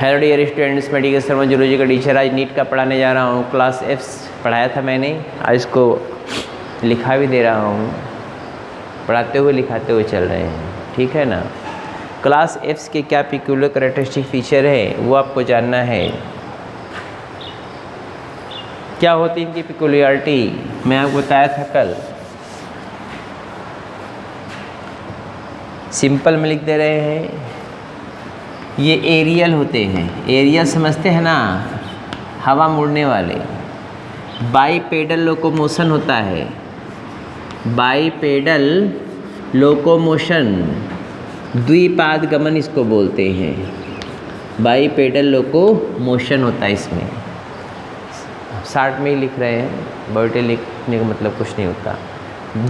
Hello dear students, मैं D के Sharma zoology का टीचर। आज नीट का पढ़ाने जा रहा हूँ। क्लास एफ पढ़ाया था मैंने, आज इसको लिखा भी दे रहा हूँ। पढ़ाते हुए लिखाते हुए चल रहे हैं, ठीक है ना। क्लास एफ के क्या पिक्यूलर कैरेक्टरिस्टिक फीचर है वो आपको जानना है। क्या होती है इनकी पिक्यूलियरिटी, मैं आपको बताया था कल। सिंपल में लिख दे रहे हैं। ये एरियल होते हैं। एरियल समझते हैं ना, हवा मुड़ने वाले। बाईपेडल लोकोमोशन होता है। बाईपेडल लोकोमोशन, द्विपाद गमन इसको बोलते हैं। बाईपेडल लोकोमोशन होता है इसमें। शार्ट में ही लिख रहे हैं, बड़े लिखने का मतलब कुछ नहीं होता।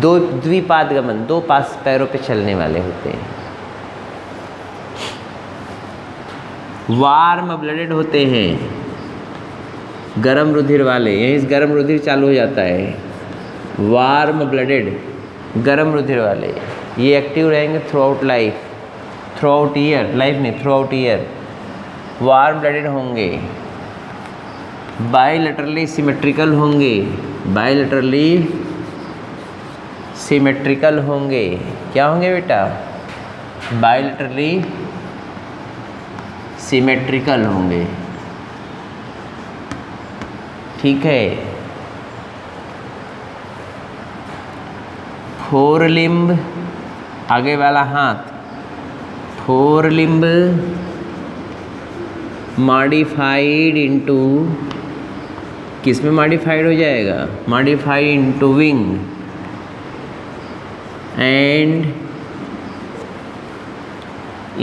दो द्विपाद गमन, दो पास पैरों पे चलने वाले होते हैं। वार्म ब्लडेड होते हैं, गरम रुधिर वाले। यहीं से गरम रुधिर चालू हो जाता है। वार्म ब्लडेड, गरम रुधिर वाले। ये एक्टिव रहेंगे throughout life, throughout year, life नहीं throughout year. Warm blooded होंगे। बाइलेटरली सिमेट्रिकल होंगे, बाइलेटरली सिमेट्रिकल होंगे। क्या होंगे बेटा? बाइलेटरली सिमेट्रिकल होंगे, ठीक है। फोर लिम्ब, आगे वाला हाथ, फोर लिम्ब मॉडिफाइड इनटू, किस में मॉडिफाइड हो जाएगा? Modified into wing and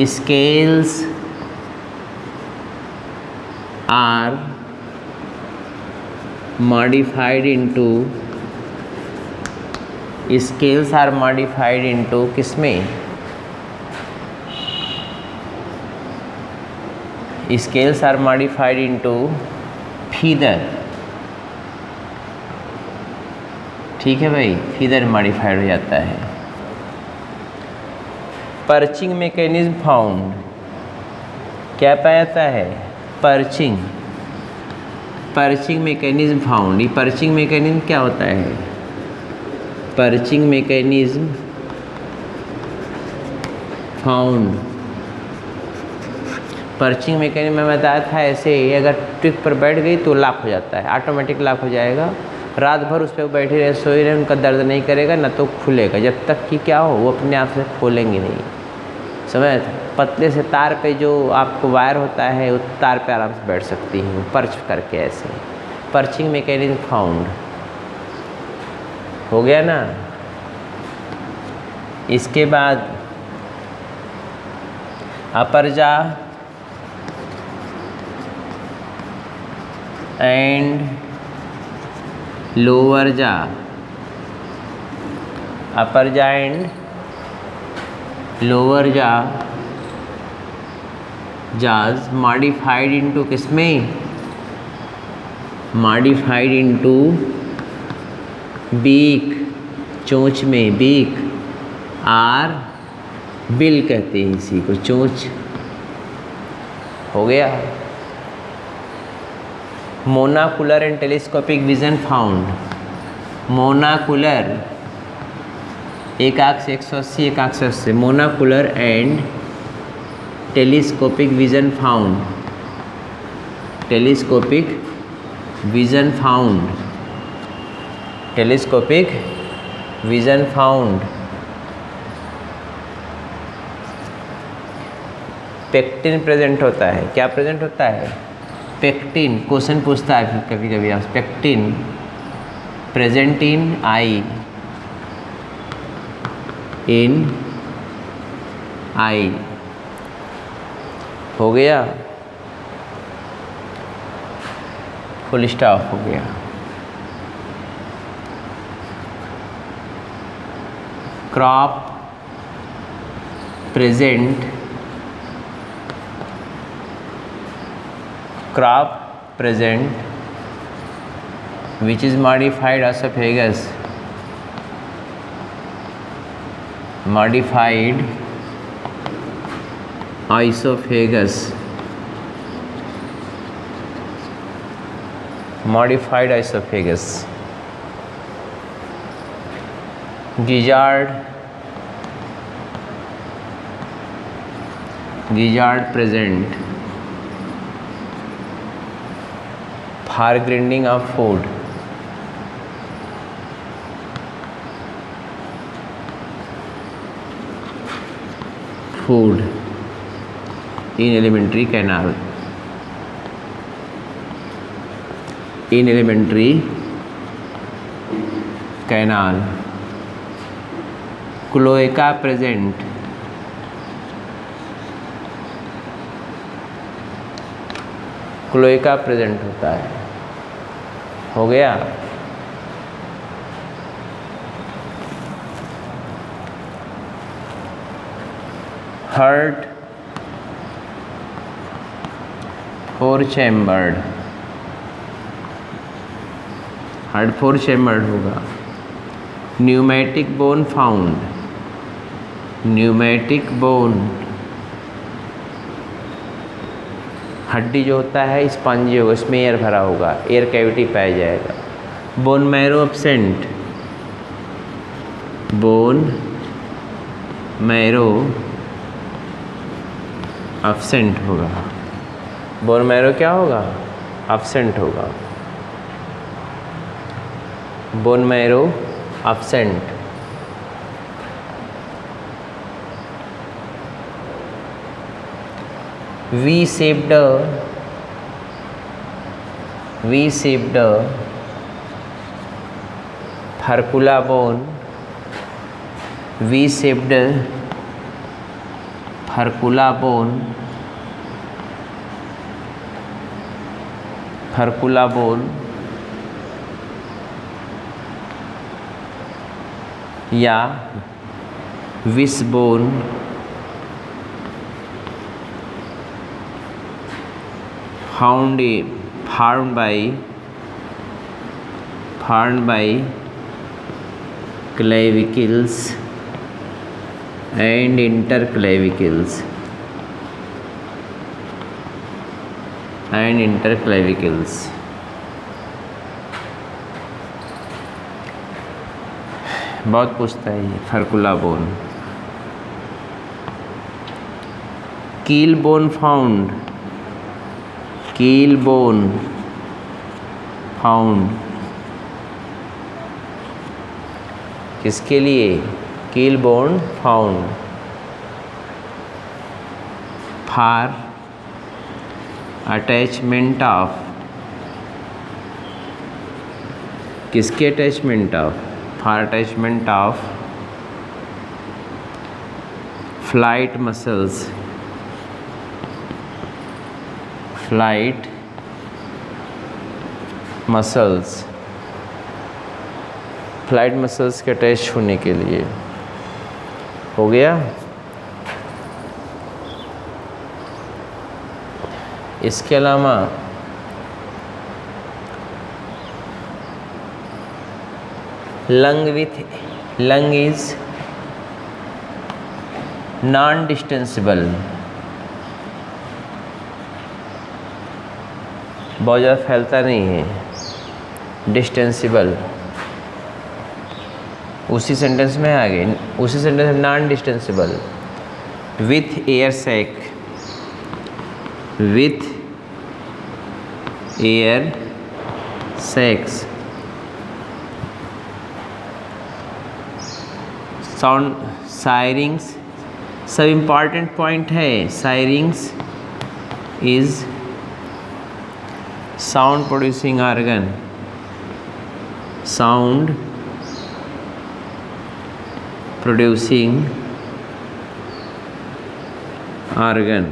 scales are modified into, scales are modified into किसमें? Scales are modified into feather, ठीक है भाई, feather modified हो जाता है। पर्चिंग मैकेनिज्म फाउंड, क्या पाया जाता है? Perching, perching mechanism found. ये पर्चिंग मैकेनिज्म क्या होता है? Perching mechanism found. Perching mechanism में बताया था ऐसे ही, अगर ट्रिक पर बैठ गई तो लॉक हो जाता है, ऑटोमेटिक लॉक हो जाएगा। रात भर उस पर बैठे रहे, सोए रहे, उनका दर्द नहीं करेगा, ना तो खुलेगा, जब तक कि क्या हो वो अपने आप से खोलेंगे नहीं। समझ? पतले से तार पे जो आपको वायर होता है उस तार पे आराम से बैठ सकती है, पर्च करके ऐसे। पर्चिंग मैकेनिज्म फाउंड हो गया ना। इसके बाद अपर जा एंड लोअर जा, अपर जा एंड लोअर जा, जाज मॉडिफाइड इनटू किसमें? मॉडिफाइड इनटू बीक, चोंच में, बीक आर बिल कहते हैं इसी को, चोंच। हो गया। Monocular and telescopic vision found. Monocular, एक आँख से 180, एक आँख से 80। Monocular and telescopic vision found, telescopic vision found, telescopic vision found. Pectin present होता है। क्या प्रेजेंट होता है? पेक्टिन। क्वेश्चन पूछता है कभी कभी आप, पेक्टिन प्रेजेंट इन आई, इन आई। हो गया, फुल स्टॉप हो गया। Crop present, crop present which is modified esophagus, modified esophagus modified oesophagus, gizzard present for grinding of food, in elementary canal, cloaca present होता है। हो गया। हार्ट 4 चैम्बर्ड, हार्ट 4 चैम्बर्ड होगा। Pneumatic bone found, pneumatic bone हड्डी जो होता है spongy होगा, इसमें एयर भरा होगा, एयर कैविटी पाया जाएगा। Bone marrow absent, bone marrow absent होगा। बोन मैरो क्या होगा? एब्सेंट होगा। Bone marrow absent. V shaped furcula bone, V shaped furcula bone या wish bone formed by clavicles and interclavicles बहुत पूछता है ये furcula bone. Keel bone found, किसके लिए? Keel bone found for attachment of, किसके attachment of? For attachment of flight muscles, flight muscles के attach होने के लिए। हो गया। इसके अलावा लंग इज नॉन डिस्टेंसिबल, बहुत ज़्यादा फैलता नहीं है, डिस्टेंसिबल। उसी सेंटेंस में आ गए, उसी सेंटेंस में non distensible with air sac, with air sacs. Sound syrinx सब इम्पॉर्टेंट पॉइंट है। Syrinx is sound producing organ, sound producing organ.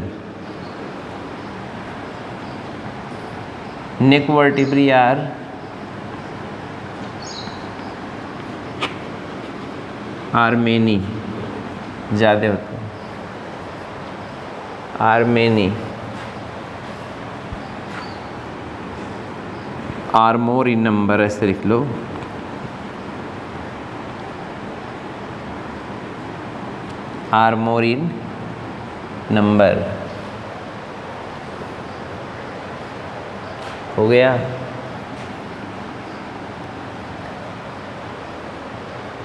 Neck vertebrae are many, ज़्यादा होते हैं, are many, are more in number, ऐसे लिख लो। Are more in number. हो गया।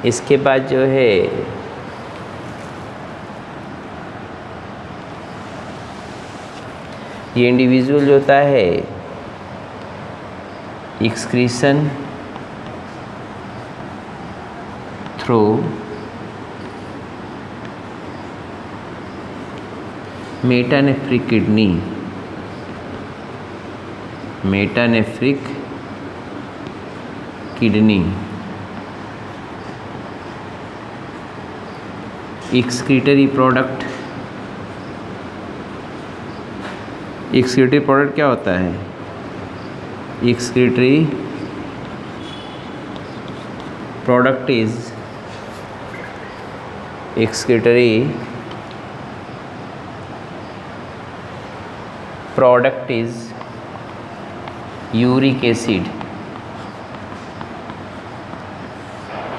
इसके बाद जो है ये इंडिविजुअल जो होता है excretion through metanephric kidney, metanephric kidney excretory product. Excretory product क्या होता है? Excretory product is excretory product is uric acid,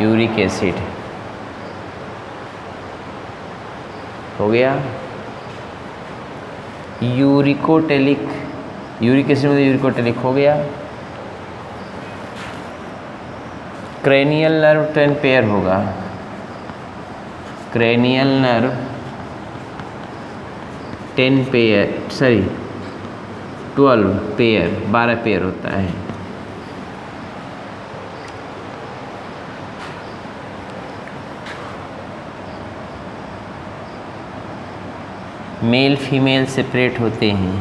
uric acid हो गया। यूरिकोटेलिक, यूरिक एसिड में यूरिकोटेलिक हो गया। क्रेनियल नर्व 10 पेयर होगा, cranial nerve 10 pair, sorry 12 pair, 12 pair होता है। मेल फीमेल सेपरेट होते हैं,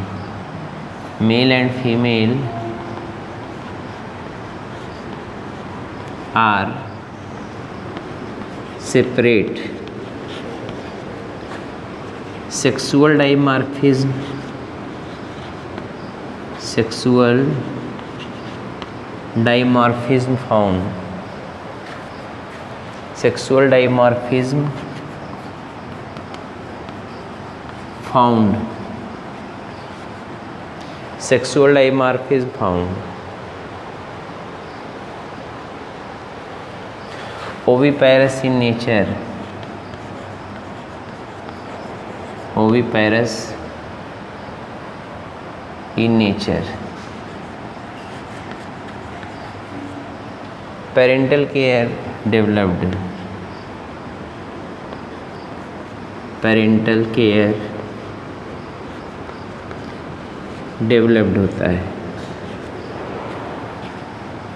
male and female are separate. Sexual dimorphism, sexual dimorphism found, sexual dimorphism found, sexual dimorphism found. Oviparous in nature, oviparous in nature। parental care developed, parental care developed होता है।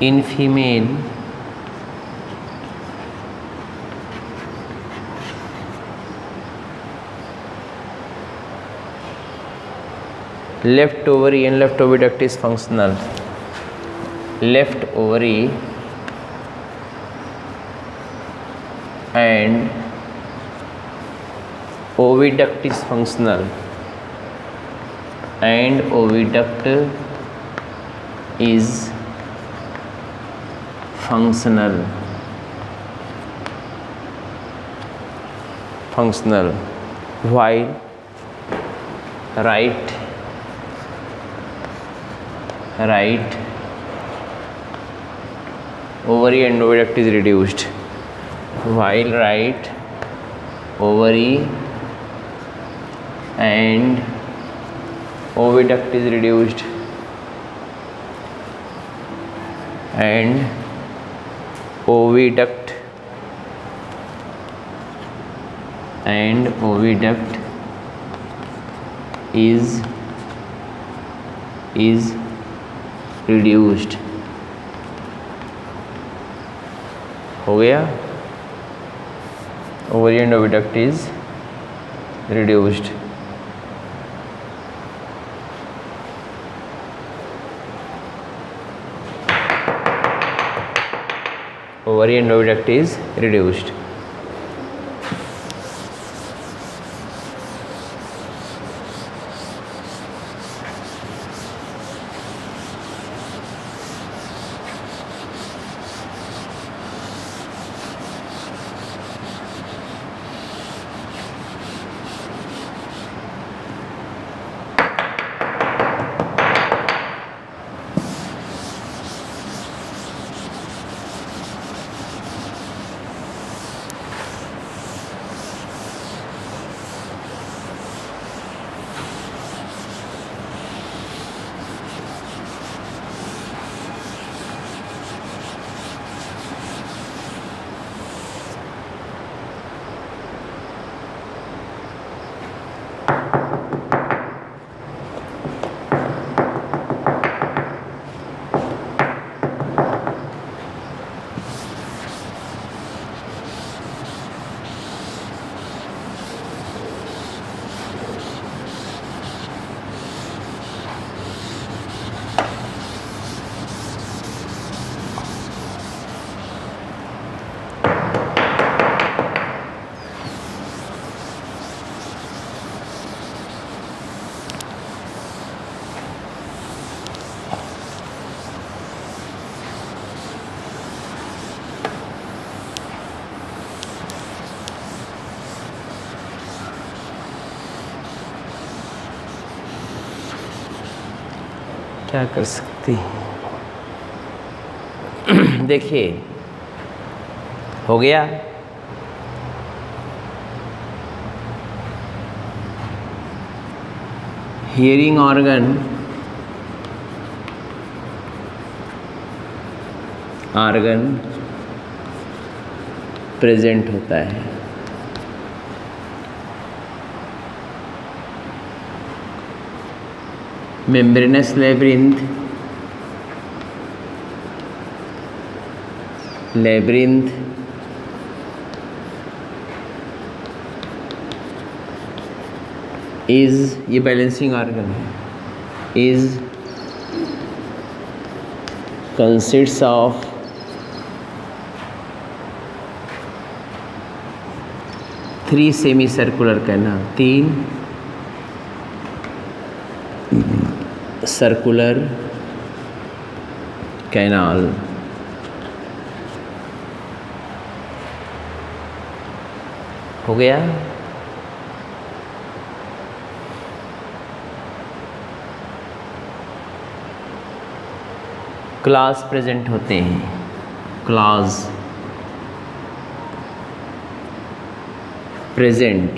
in female left ovary and left oviduct is functional, left ovary and oviduct is functional, and oviduct is functional, functional, while right ovary and oviduct is reduced, while right ovary and oviduct is reduced, and oviduct is reduced। हो गया, ovary and oviduct is reduced। ovary and oviduct is reduced। क्या कर सकते हैं। देखिए हो गया। Hearing organ present होता है। मेम्ब्रेनस लेब्रिंथ इज, ये बैलेंसिंग ऑर्गन है, is consists of three semi circular canal, 3 circular canal. हो गया। क्लॉज प्रेजेंट होते हैं, क्लॉज प्रेजेंट।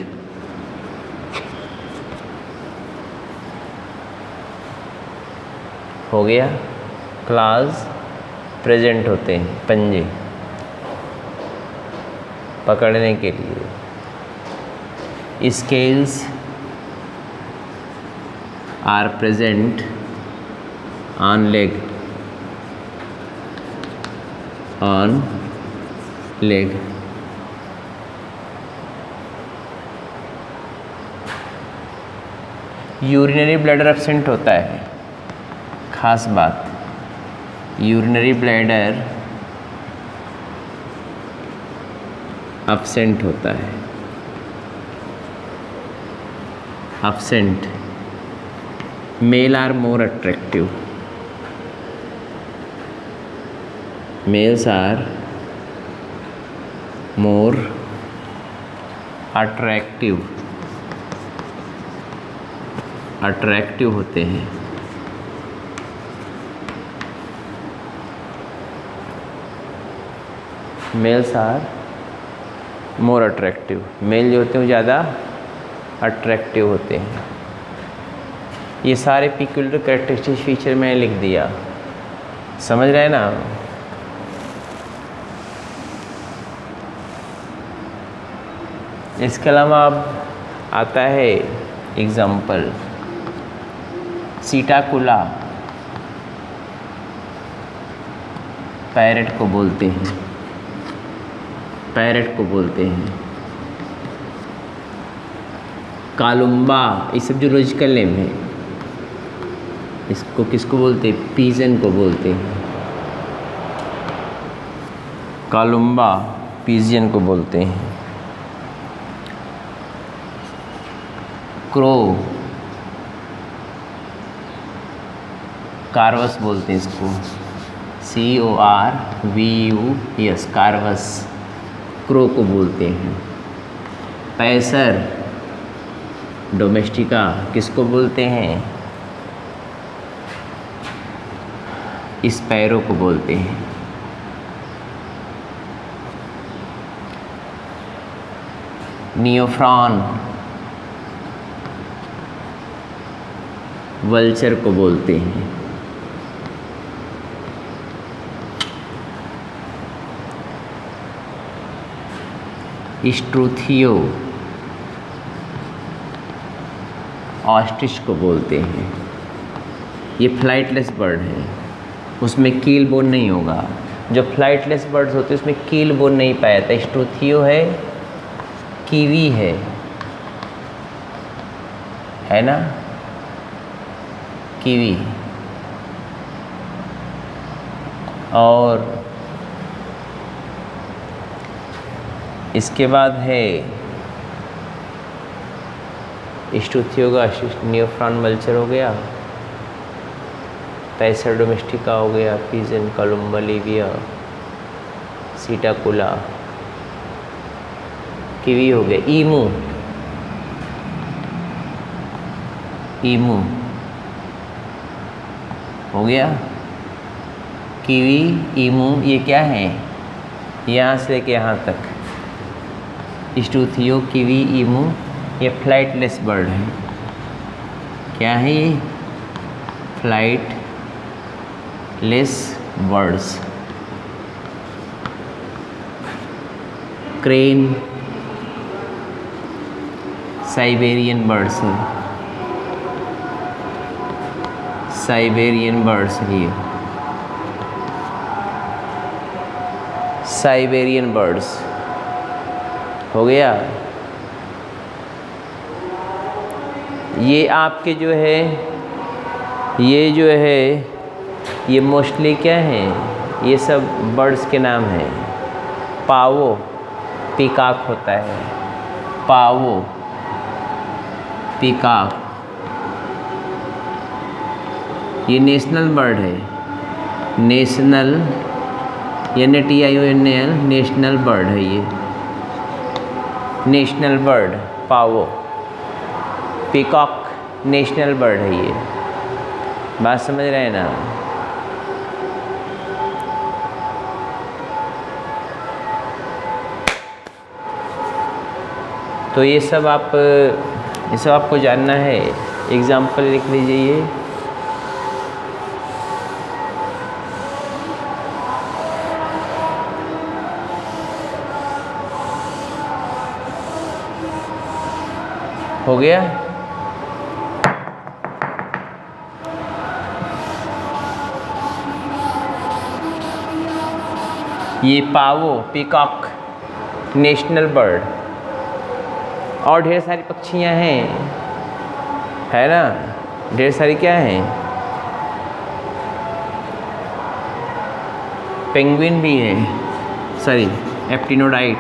हो गया। क्लॉज प्रेजेंट होते हैं, पंजे पकड़ने के लिए। Scales are present on leg, urinary bladder absent होता है। खास बात, यूरिनरी ब्लैडर एब्सेंट होता है। Absent. Male are more attractive, males are more attractive होते हैं। Males are more attractive, male जो होते हैं वो ज़्यादा अट्रैक्टिव होते हैं। ये सारे पिक्यूलर कैरेक्टरिस्टिक फीचर मैंने लिख दिया, समझ रहे हैं ना। इसके अलावा अब आता है एग्जाम्पल, सीटाकुला पैरेट को बोलते हैं, पैरेट को बोलते हैं। कालुम्बा, ये सब जो लॉजिकल नेम है, इसको किसको बोलते हैं? पीजन को बोलते हैं। कालुम्बा पीजियन को बोलते हैं। क्रो कार्वस बोलते हैं इसको, CORVUS, कार्वस क्रो को बोलते हैं। पैसर डोमेस्टिका किसको बोलते हैं? स्पैरो को बोलते हैं। नियोफ्रॉन वल्चर को बोलते हैं। स्ट्रूथियो ऑस्ट्रिच को बोलते हैं। ये फ्लाइटलेस बर्ड है, उसमें कील बोन नहीं होगा। जो फ्लाइटलेस बर्ड्स होते हैं उसमें कील बोन नहीं पाया जाता। स्ट्रूथियो है, कीवी है ना, कीवी। और इसके बाद है स्ट्रूथियो का नियोफ्रॉन वल्चर हो गया, पैसर डोमेस्टिका हो गया, पीजन, कालुम्बा लिविया, सीटाकुला, कीवी हो गया। ईमू हो गया। कीवी, ईमू ये क्या है, यहाँ से लेके यहाँ तक। स्टूथियो, कीवी, ईमू ये फ्लाइटलेस बर्ड है। क्या है ये, flightless birds. Crane Siberian birds है, साइबेरियन बर्ड्स है ये, साइबेरियन बर्ड्स हो गया। ये आपके जो है, ये जो है ये मोस्टली क्या है, ये सब बर्ड्स के नाम हैं। पावो पीकॉक होता है, पावो पीकॉक ये नेशनल बर्ड है, नेशनल NATIONAL नेशनल बर्ड है ये, नेशनल बर्ड पावो पीकॉक नेशनल बर्ड है ये। बात समझ रहे हैं ना। तो ये सब आपको जानना है। एग्जाम्पल लिख लीजिए ये, हो गया। ये पावो पीकॉक नेशनल बर्ड, और ढेर सारी पक्षियां हैं, है ना, ढेर सारी क्या हैं, पेंगुइन भी है, सॉरी एप्टिनोडाइट,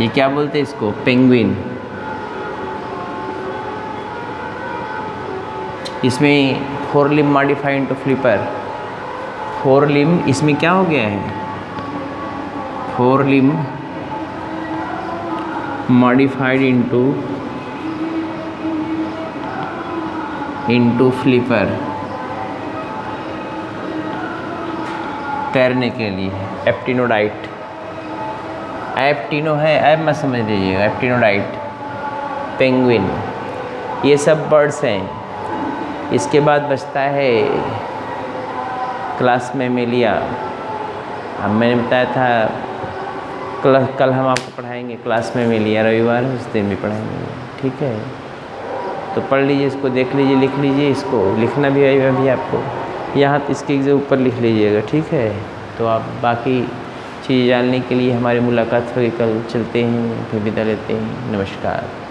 ये क्या बोलते हैं इसको, पेंगुइन। इसमें 4 limb modified into flipper, 4 limb इसमें क्या हो गया है, 4 लिम्ब मॉडिफाइड इनटू फ्लिपर, तैरने के लिए। एप्टिनोडाइट, एप्टिनो है, ऐप मत समझ लीजिएगा, एप्टिनोडाइट, पेंगुइन, ये सब बर्ड्स हैं। इसके बाद बचता है क्लास मैमेलिया। अब मैंने बताया था कल हम आपको पढ़ाएंगे क्लास मैमेलिया, रविवार उस दिन भी पढ़ाएंगे, ठीक है। तो पढ़ लीजिए इसको, देख लीजिए, लिख लीजिए, इसको लिखना भी है अभी आपको, यहाँ इसके ऊपर लिख लीजिएगा, ठीक है। तो आप बाकी चीज़ जानने के लिए हमारी मुलाकात होगी, कल चलते हैं, फिर विदा लेते हैं, नमस्कार।